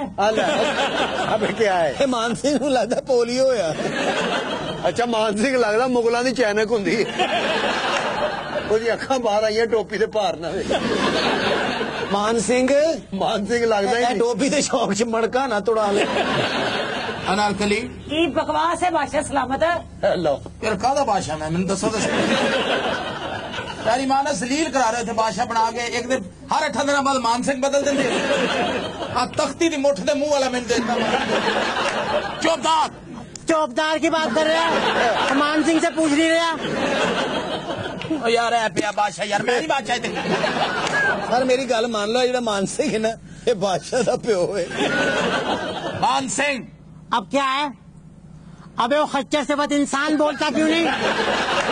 अबे क्या है? मान सिंह नूं लगदा पोलियो होया। अच्छा मान सिंह लगदा मुगलां दी चैनक हुंदी ਉਹਦੀ ਅੱਖਾਂ ਬਾਹਰ ਆਈਆਂ ਟੋਪੀ ਦੇ ਭਾਰ ਨਾਲ। मान सिंह ਲੱਗਦਾ ਹੀ टोपी दे शौक च मड़का ना तुड़ा ले। अनारकली की बकवास है बादशाह सलामत है। लो यार कादा बादशाह मैं मैंने दसो तेरी मां ने सलील करा रहे थे बादशाह बना के, एक दिन हर 8 दिन बाद मान सिंह बदल देंगे। तख्ती दी मुठ दे मुंह वाला मैंने देता। चौबदार की बात कर रहा है, मान सिंह से पूछ नहीं रहा। यार है पिया बादशाह, यार मैं नहीं बादशाह थे। सर मेरी गल मान लो, जेड़ा मान सिंह है ना, ये बादशाह दा प्यो है। मान सिंह अब क्या है? अबे वो खच्चर से बस इंसान बोलता क्यों नहीं?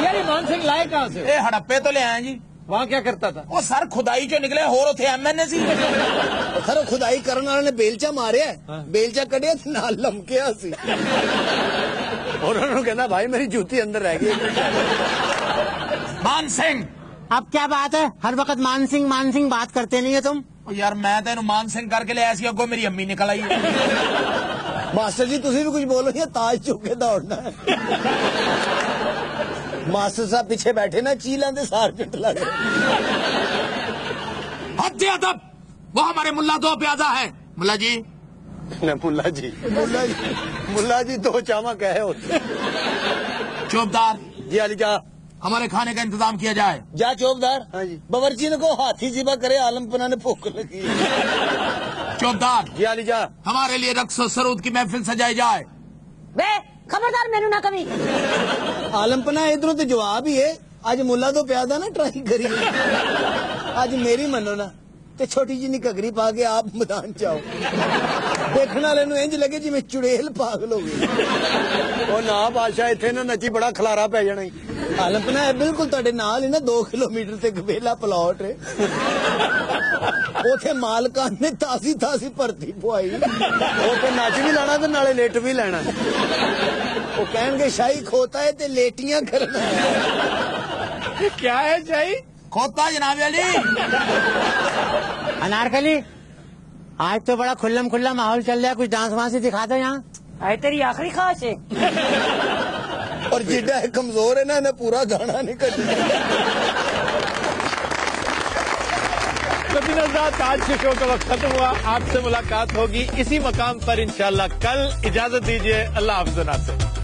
यार ये मान सिंह लाए कहाँ से? ए हड़प्पे तो ले आए जी। वहाँ क्या करता था? वो सर खुदाई चो निकले होर उथे MNA सी। सर खुदाई करने वाले ने बेलचा मारिया, बेलचा कढ़िया ते नाल लमकिया सी। और उन्होंने कहना भाई मेरी जूती अंदर रह गई। मान सिंह अब क्या बात है? हर वक्त मान सिंह बात करते नहीं है तुम? यार मैं तेन मान सिंह करके ले ऐसी अगो मेरी अम्मी निकल आई। मास्टर जी तुसी भी कुछ बोलो या ताज चुक के दौड़ना है। मास्टर साहब पीछे बैठे ना, चीला दे सार्जेंट लग रहे। हद अदब, वो हमारे मुल्ला दो प्यादा है। मुल्ला जी मुल्ला जी दो चामा कहे होते। चौबदार जी अली जा, हमारे खाने का इंतजाम किया जाए। जा चौबदार। हाँ जी। बावर्ची ने को हाथी जिबा करे, आलमपना ने भूख लगी। चौबदार जी अली जा, हमारे लिए रक्स और सरूद की महफिल सजाई जाए। बे खबरदार मेनू ना कभी। आलमपना इधरों तो जवाब ही है, आज मुल्ला तो प्यादा ना ट्राई करी। आज मेरी मनो ना ते छोटी जी घगरी पा के आप मैदान जाओ, देखने वाले नूं इंज लगे जिवें चुड़ेल पागल हो गई। ਉਹ ਨਾ ਬਾਦਸ਼ਾਹ ਇੱਥੇ ਨਾ ਨੱਚੀ ਬੜਾ ਖਲਾਰਾ ਪੈ ਜਾਣਾ। आलमपना है बिल्कुल तुहाडे नाल ही ना 2 किलोमीटर ते गवेला प्लॉट है। उथे मालकान ने तासी भर्ती पवाई। ਉੱਥੇ ਨੱਚ ਵੀ ਲੈਣਾ ਤੇ ਨਾਲੇ ਲੇਟ ਵੀ ਲੈਣਾ। वो कहणगे शाही खोता है ते लेटियां करना है। क्या है शाही खोता जनाब अली। अनारकली आज तो बड़ा खुल्लम खुल्ला माहौल चल रहा है, कुछ डांस वांस ही दिखा दो यहाँ। आए तेरी आखिरी ख्वाहिश है। और जिड्डा है कमजोर है ना, इन्हें पूरा गाना नहीं कर। आज के शो का वक्त खत्म हुआ। आपसे मुलाकात होगी इसी मकाम पर इंशाल्लाह कल। इजाजत दीजिए, अल्लाह हाफ़िज़।